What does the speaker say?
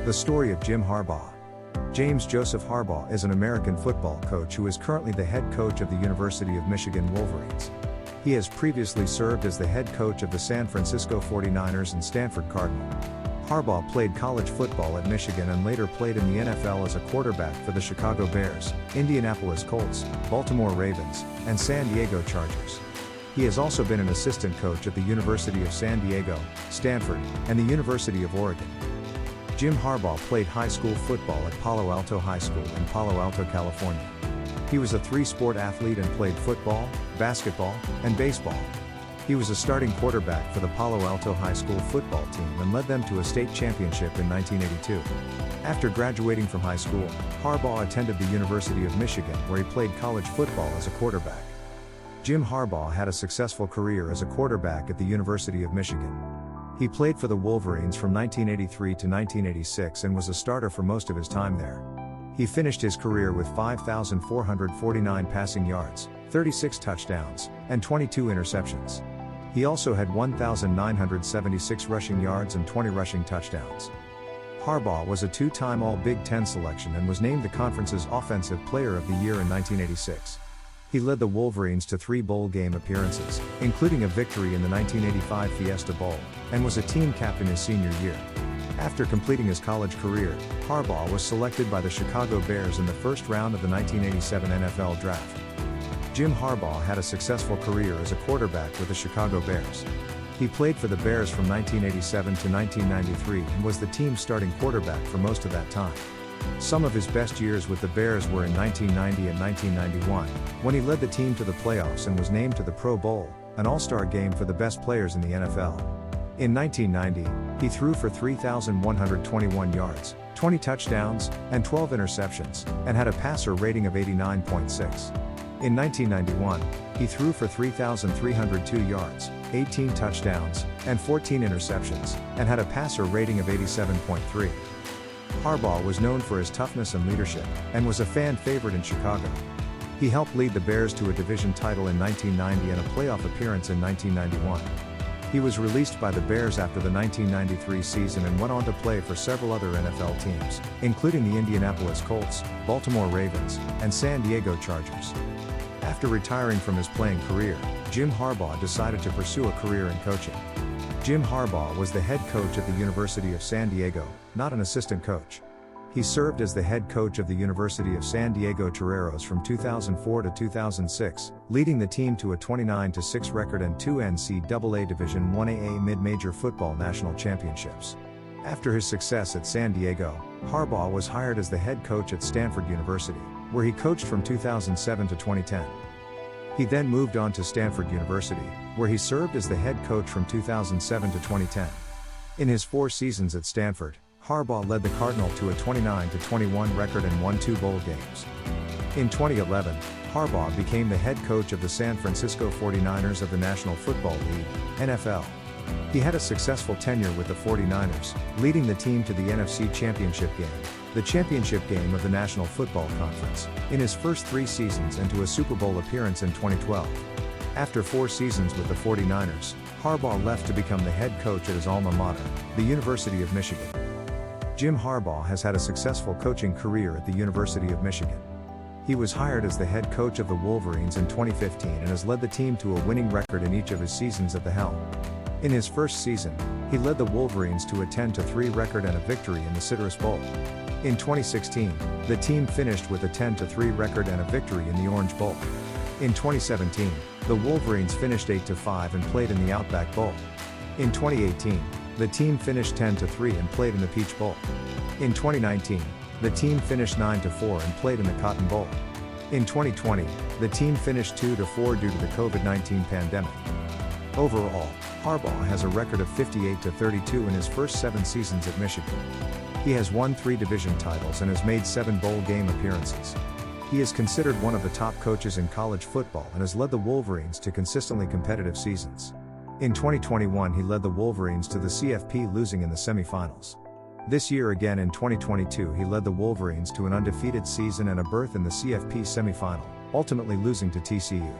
The Story of Jim Harbaugh. James Joseph Harbaugh is an American football coach who is currently the head coach of the University of Michigan Wolverines. He has previously served as the head coach of the San Francisco 49ers and Stanford Cardinal. Harbaugh played college football at Michigan and later played in the NFL as a quarterback for the Chicago Bears, Indianapolis Colts, Baltimore Ravens, and San Diego Chargers. He has also been an assistant coach at the University of San Diego, Stanford, and the University of Oregon. Jim Harbaugh played high school football at Palo Alto High School in Palo Alto, California. He was a three-sport athlete and played football, basketball, and baseball. He was a starting quarterback for the Palo Alto High School football team and led them to a state championship in 1982. After graduating from high school, Harbaugh attended the University of Michigan where he played college football as a quarterback. Jim Harbaugh had a successful career as a quarterback at the University of Michigan. He played for the Wolverines from 1983 to 1986 and was a starter for most of his time there. He finished his career with 5,449 passing yards, 36 touchdowns, and 22 interceptions. He also had 1,976 rushing yards and 20 rushing touchdowns. Harbaugh was a two-time All-Big Ten selection and was named the conference's Offensive Player of the Year in 1986. He led the Wolverines to 3 bowl game appearances, including a victory in the 1985 Fiesta Bowl, and was a team captain his senior year. After completing his college career, Harbaugh was selected by the Chicago Bears in the first round of the 1987 NFL Draft. Jim Harbaugh had a successful career as a quarterback with the Chicago Bears. He played for the Bears from 1987 to 1993 and was the team's starting quarterback for most of that time. Some of his best years with the Bears were in 1990 and 1991, when he led the team to the playoffs and was named to the Pro Bowl, an all-star game for the best players in the NFL. In 1990, he threw for 3,121 yards, 20 touchdowns, and 12 interceptions, and had a passer rating of 89.6. In 1991, he threw for 3,302 yards, 18 touchdowns, and 14 interceptions, and had a passer rating of 87.3. Harbaugh was known for his toughness and leadership, and was a fan favorite in Chicago. He helped lead the Bears to a division title in 1990 and a playoff appearance in 1991. He was released by the Bears after the 1993 season and went on to play for several other NFL teams, including the Indianapolis Colts, Baltimore Ravens, and San Diego Chargers. After retiring from his playing career, Jim Harbaugh decided to pursue a career in coaching. Jim Harbaugh was the head coach at the University of San Diego, not an assistant coach. He served as the head coach of the University of San Diego Toreros from 2004 to 2006, leading the team to a 29-6 record and 2 NCAA Division I-AA mid-major football national championships. After his success at San Diego, Harbaugh was hired as the head coach at Stanford University, where he coached from 2007 to 2010. He then moved on to Stanford University, where he served as the head coach from 2007 to 2010. In his 4 seasons at Stanford, Harbaugh led the Cardinal to a 29-21 record and won 2 bowl games. In 2011, Harbaugh became the head coach of the San Francisco 49ers of the National Football League, NFL. He had a successful tenure with the 49ers, leading the team to the NFC Championship game, the championship game of the National Football Conference, in his first 3 seasons and to a Super Bowl appearance in 2012. After 4 seasons with the 49ers, Harbaugh left to become the head coach at his alma mater, the University of Michigan. Jim Harbaugh has had a successful coaching career at the University of Michigan. He was hired as the head coach of the Wolverines in 2015 and has led the team to a winning record in each of his seasons at the helm. In his first season, he led the Wolverines to a 10-3 record and a victory in the Citrus Bowl. In 2016, the team finished with a 10-3 record and a victory in the Orange Bowl. In 2017, the Wolverines finished 8-5 and played in the Outback Bowl. In 2018, the team finished 10-3 and played in the Peach Bowl. In 2019, the team finished 9-4 and played in the Cotton Bowl. In 2020, the team finished 2-4 due to the COVID-19 pandemic. Overall, Harbaugh has a record of 58-32 in his first 7 seasons at Michigan. He has won 3 division titles and has made 7 bowl game appearances. He is considered one of the top coaches in college football and has led the Wolverines to consistently competitive seasons. In 2021 he led the Wolverines to the CFP losing in the semifinals. This year again in 2022 he led the Wolverines to an undefeated season and a berth in the CFP semifinal, ultimately losing to TCU.